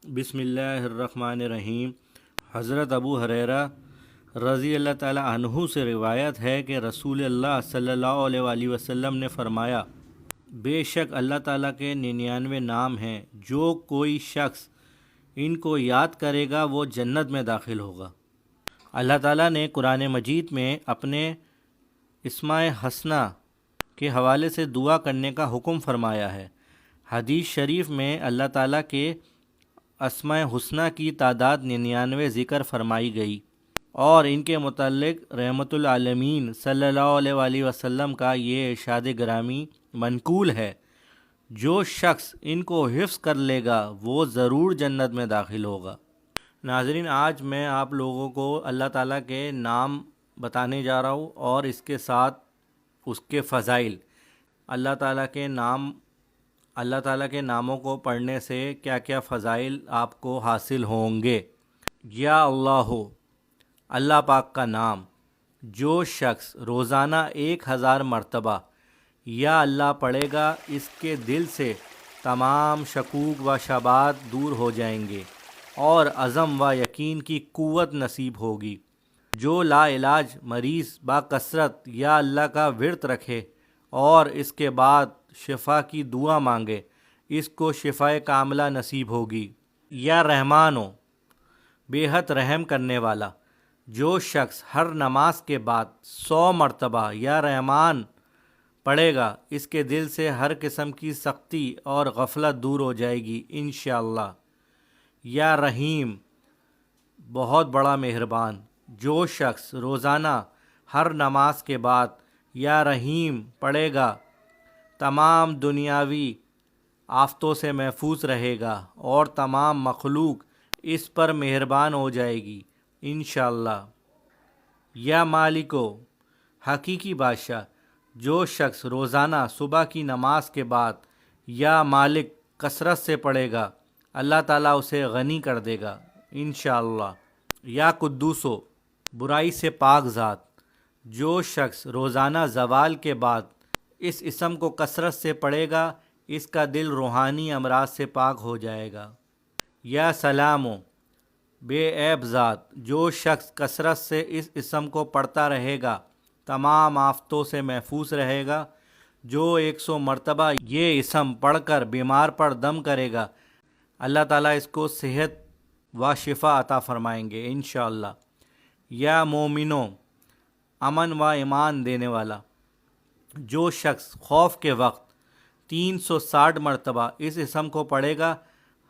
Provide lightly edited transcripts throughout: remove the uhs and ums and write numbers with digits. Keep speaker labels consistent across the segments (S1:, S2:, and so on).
S1: بسم اللہ الرحمن الرحیم۔ حضرت ابو ہریرہ رضی اللہ تعالی عنہ سے روایت ہے کہ رسول اللہ صلی اللہ علیہ وآلہ وسلم نے فرمایا، بے شک اللہ تعالیٰ کے 99 نام ہیں، جو کوئی شخص ان کو یاد کرے گا وہ جنت میں داخل ہوگا۔ اللہ تعالیٰ نے قرآن مجید میں اپنے اسماء حسنہ کے حوالے سے دعا کرنے کا حکم فرمایا ہے۔ حدیث شریف میں اللہ تعالیٰ کے اسماء حسنہ کی تعداد 99 ذکر فرمائی گئی، اور ان کے متعلق رحمت العالمین صلی اللہ علیہ وآلہ وسلم کا یہ ارشاد گرامی منقول ہے، جو شخص ان کو حفظ کر لے گا وہ ضرور جنت میں داخل ہوگا۔ ناظرین، آج میں آپ لوگوں کو اللہ تعالیٰ کے نام بتانے جا رہا ہوں اور اس کے ساتھ اس کے فضائل۔ اللہ تعالیٰ کے ناموں کو پڑھنے سے کیا کیا فضائل آپ کو حاصل ہوں گے۔ یا اللہ، اللہ پاک کا نام، جو شخص روزانہ 1000 مرتبہ یا اللہ پڑھے گا، اس کے دل سے تمام شکوک و شبہات دور ہو جائیں گے اور عزم و یقین کی قوت نصیب ہوگی۔ جو لا علاج مریض با کثرت یا اللہ کا ورد رکھے اور اس کے بعد شفا کی دعا مانگے، اس کو شفا کاملہ نصیب ہوگی۔ یا رحمانو، بے حد رحم کرنے والا، جو شخص ہر نماز کے بعد 100 مرتبہ یا رحمان پڑھے گا، اس کے دل سے ہر قسم کی سختی اور غفلت دور ہو جائے گی انشاءاللہ۔ یا رحیم، بہت بڑا مہربان، جو شخص روزانہ ہر نماز کے بعد یا رحیم پڑھے گا، تمام دنیاوی آفتوں سے محفوظ رہے گا اور تمام مخلوق اس پر مہربان ہو جائے گی انشاءاللہ۔ یا مالکو، حقیقی بادشاہ، جو شخص روزانہ صبح کی نماز کے بعد یا مالک کثرت سے پڑھے گا، اللہ تعالیٰ اسے غنی کر دے گا انشاءاللہ۔ یا قدوسو، برائی سے پاک ذات، جو شخص روزانہ زوال کے بعد اس اسم کو کثرت سے پڑھے گا، اس کا دل روحانی امراض سے پاک ہو جائے گا۔ یا سلامو، بے عیب ذات، جو شخص کثرت سے اس اسم کو پڑھتا رہے گا، تمام آفتوں سے محفوظ رہے گا۔ جو 100 مرتبہ یہ اسم پڑھ کر بیمار پر دم کرے گا، اللہ تعالیٰ اس کو صحت و شفا عطا فرمائیں گے انشاءاللہ۔ یا مومنو، امن و ایمان دینے والا، جو شخص خوف کے وقت 360 مرتبہ اس اسم کو پڑھے گا،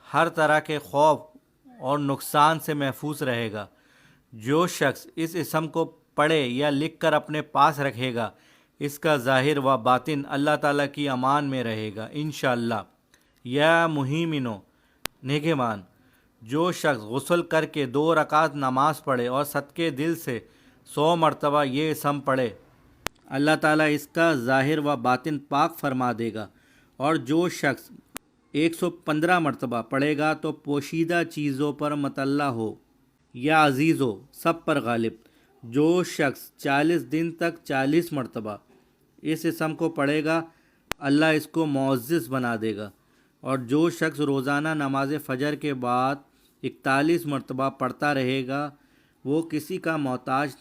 S1: ہر طرح کے خوف اور نقصان سے محفوظ رہے گا۔ جو شخص اس اسم کو پڑھے یا لکھ کر اپنے پاس رکھے گا، اس کا ظاہر و باطن اللہ تعالیٰ کی امان میں رہے گا انشاءاللہ۔ یا مہیمنو، نیگمان، جو شخص غسل کر کے 2 رکعت نماز پڑھے اور صدقے دل سے 100 مرتبہ یہ اسم پڑھے، اللہ تعالیٰ اس کا ظاہر و باطن پاک فرما دے گا۔ اور جو شخص 115 مرتبہ پڑھے گا تو پوشیدہ چیزوں پر مطلع ہو۔ یا عزیزو، سب پر غالب، جو شخص 40 دن تک 40 مرتبہ اس اسم کو پڑھے گا، اللہ اس کو معزز بنا دے گا۔ اور جو شخص روزانہ نماز فجر کے بعد 41 مرتبہ پڑھتا رہے گا، وہ کسی کا محتاج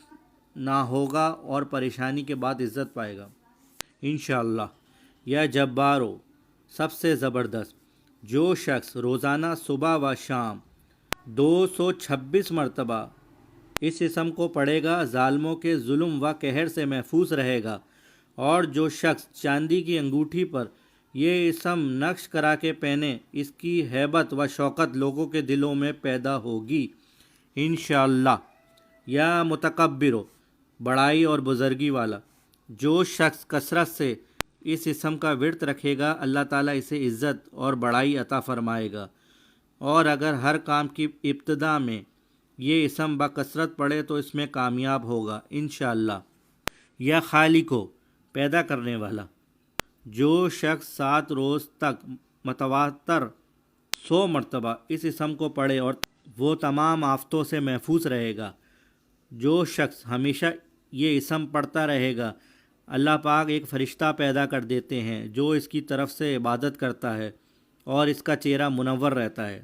S1: نہ ہوگا اور پریشانی کے بعد عزت پائے گا انشاءاللہ۔ یا جبارو، سب سے زبردست، جو شخص روزانہ صبح و شام 226 مرتبہ اس اسم کو پڑھے گا، ظالموں کے ظلم و قہر سے محفوظ رہے گا۔ اور جو شخص چاندی کی انگوٹھی پر یہ اسم نقش کرا کے پہنے، اس کی ہیبت و شوکت لوگوں کے دلوں میں پیدا ہوگی انشاءاللہ۔ یا متکبرو، بڑائی اور بزرگی والا، جو شخص کثرت سے اس اسم کا ورد رکھے گا، اللہ تعالیٰ اسے عزت اور بڑائی عطا فرمائے گا۔ اور اگر ہر کام کی ابتدا میں یہ اسم بکثرت پڑھے تو اس میں کامیاب ہوگا انشاءاللہ۔ یا خالقو، پیدا کرنے والا، جو شخص 7 روز تک متواتر 100 مرتبہ اس اسم کو پڑھے اور وہ تمام آفتوں سے محفوظ رہے گا۔ جو شخص ہمیشہ یہ اسم پڑھتا رہے گا، اللہ پاک ایک فرشتہ پیدا کر دیتے ہیں جو اس کی طرف سے عبادت کرتا ہے اور اس کا چہرہ منور رہتا ہے۔